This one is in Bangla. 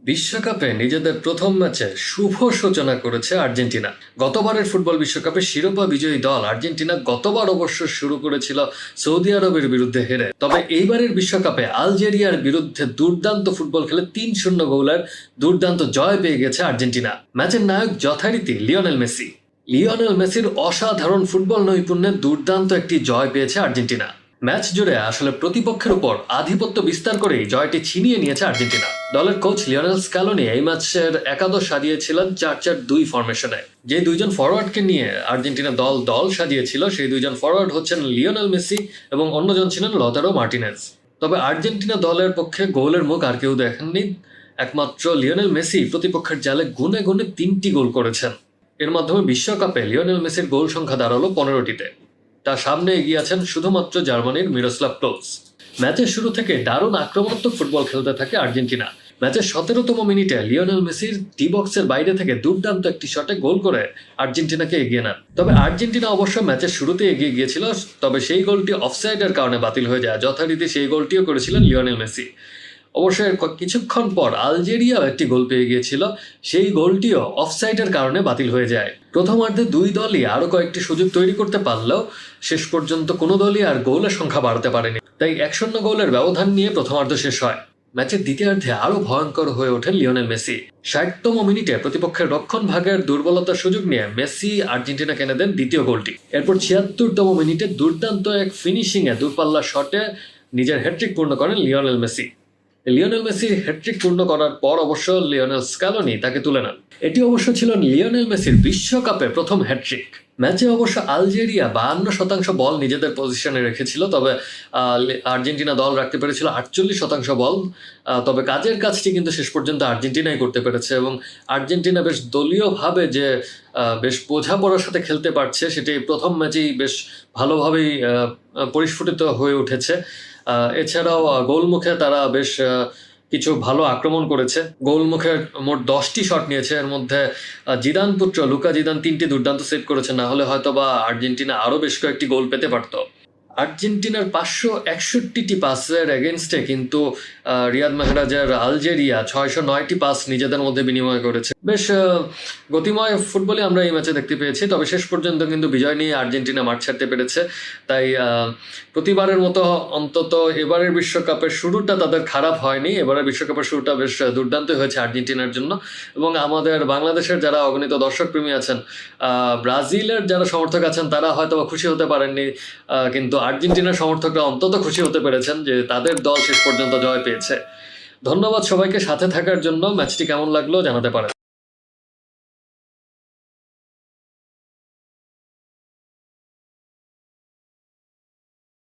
বিশ্বকাপে নিজেদের প্রথম ম্যাচে শুভ সূচনা করেছে আর্জেন্টিনা। গতবারের ফুটবল বিশ্বকাপে শিরোপা বিজয়ী দল আর্জেন্টিনা গতবার অবশ্য শুরু করেছিল সৌদি আরবের বিরুদ্ধে হেরে, তবে এইবারের বিশ্বকাপে আলজেরিয়ার বিরুদ্ধে দুর্দান্ত ফুটবল খেলে ৩-০ গোলের দুর্দান্ত জয় পেয়ে গেছে আর্জেন্টিনা। ম্যাচের নায়ক যথারীতি লিওনেল মেসি। লিওনেল মেসির অসাধারণ ফুটবল নৈপুণ্যে দুর্দান্ত একটি জয় পেয়েছে আর্জেন্টিনা। ম্যাচ জুড়ে আসলে প্রতিপক্ষের উপর আধিপত্য বিস্তার করেই জয়টি ছিনিয়ে নিয়েছে আর্জেন্টিনা। দলের কোচ লিওনেল স্ক্যালোনি এই ম্যাচের একাদশ সাজিয়েছিলেন ৪-৪-২ ফরমেশনে। যে দুইজন ফরওয়ার্ডকে নিয়ে আর্জেন্টিনা দল সাজিয়েছিল সেই দুইজন ফরওয়ার্ড হচ্ছেন লিওনেল মেসি এবং অন্যজন ছিলেন লতারো মার্টিনেজ। তবে আর্জেন্টিনা দলের পক্ষে গোলের মুখ আর কেউ দেখেননি, একমাত্র লিওনেল মেসি প্রতিপক্ষের জালে গুনে গুনে ৩টি গোল করেছেন। এর মাধ্যমে বিশ্বকাপে লিওনেল মেসির গোল সংখ্যা দাঁড়ালো ১৫টিতে। তার সামনে এগিয়ে আছেন শুধুমাত্র জার্মানির মিরোস্লাভ ক্লোজ। ম্যাচের শুরু থেকে দারুণ আক্রমণাত্মক ফুটবল খেলতে থাকে আর্জেন্টিনা। ম্যাচের ১৭তম মিনিটে লিওনেল মেসির ডি বক্সের বাইরে থেকে দুর্দান্ত একটি শটে গোল করে আর্জেন্টিনাকে এগিয়ে নেন। তবে আর্জেন্টিনা অবশ্য ম্যাচের শুরুতে এগিয়ে গিয়েছিল, তবে সেই গোলটি অফসাইডের কারণে বাতিল হয়ে যায়। যথারীতি সেই গোলটিও করেছিলেন লিওনেল মেসি। অবশ্যই কিছুক্ষণ পর আলজেরিয়াও একটি গোল পেয়ে গিয়েছিল, সেই গোলটিও অফসাইডের কারণে বাতিল হয়ে যায়। প্রথমার্ধে দুই দলই আরও কয়েকটি সুযোগ তৈরি করতে পারলেও শেষ পর্যন্ত কোনো দলই আর গোলের সংখ্যা বাড়াতে পারেনি, তাই ১-০ গোলের ব্যবধান নিয়ে প্রথমার্ধ শেষ হয়। ম্যাচের দ্বিতীয়ার্ধে আরও ভয়ঙ্কর হয়ে ওঠেন লিওনেল মেসি। ৬০তম মিনিটে প্রতিপক্ষের রক্ষণ ভাগের দুর্বলতার সুযোগ নিয়ে মেসি আর্জেন্টিনাকে এনে দেন দ্বিতীয় গোলটি। এরপর ৭৬তম মিনিটে দুর্দান্ত এক ফিনিশিংয়ে দূরপাল্লার শটে নিজের হ্যাট্রিক পূর্ণ করেন Lionel Messi. Lionel Messi hat-trick পূর্ণ করার পর অবশ্য লিওনেল স্ক্যালোনি তাকে তুলে নেন। এটি অবশ্য ছিল লিওনেল মেসির বিশ্বকাপে প্রথম হ্যাট্রিক। ম্যাচে অবশ্য আলজেরিয়া ৫২% বল নিজেদের পজিশনে রেখেছিল, তবে আর্জেন্টিনা দল রাখতে পেরেছিল ৪৮% বল। তবে কাজের কাজটি কিন্তু শেষ পর্যন্ত আর্জেন্টিনাই করতে পেরেছে এবং আর্জেন্টিনা বেশ দলীয়ভাবে যে বেশ বোঝাপড়ার সাথে খেলতে পারছে সেটি প্রথম ম্যাচেই বেশ ভালোভাবেই পরিস্ফুটিত হয়ে উঠেছে। এছাড়াও গোলমুখে তারা বেশ কিছু ভালো আক্রমণ করেছে। গোলমুখে মোট ১০টি শট নিয়েছে, এর মধ্যে জিদান পুত্র লুকা জিদান ৩টি দুর্দান্ত সেভ করেছে, না হলে হয়তো বা আর্জেন্টিনা আরও বেশ কয়েকটি গোল পেতে পারত। আর্জেন্টিনার ৫৬১টি পাসের এগেনস্টে কিন্তু রিয়াদ মাহরাজের আলজেরিয়া ৬০৯টি পাস নিজেদের মধ্যে বিনিময় করেছে। বেশ গতিময় ফুটবলই আমরা এই ম্যাচে দেখতে পেয়েছি, তবে শেষ পর্যন্ত কিন্তু বিজয় নিয়ে আর্জেন্টিনা মাঠ ছাড়তে পেরেছে। তাই প্রতিবারের মতো অন্তত এবারের বিশ্বকাপের শুরুটা তাদের খারাপ হয়নি। এবারের বিশ্বকাপের শুরুটা বেশ দুর্দান্ত হয়েছে আর্জেন্টিনার জন্য। এবং আমাদের বাংলাদেশের যারা অগণিত দর্শকপ্রেমী আছেন, ব্রাজিলের যারা সমর্থক আছেন তারা হয়তো খুশি হতে পারেননি, কিন্তু আর্জেন্টিনার সমর্থকরা অন্তত খুশি হতে পেরেছেন যে তাদের দল শেষ পর্যন্ত জয় পেয়েছে। ধন্যবাদ সবাইকে সাথে থাকার জন্য। ম্যাচটি কেমন লাগলো জানাতে পারেন।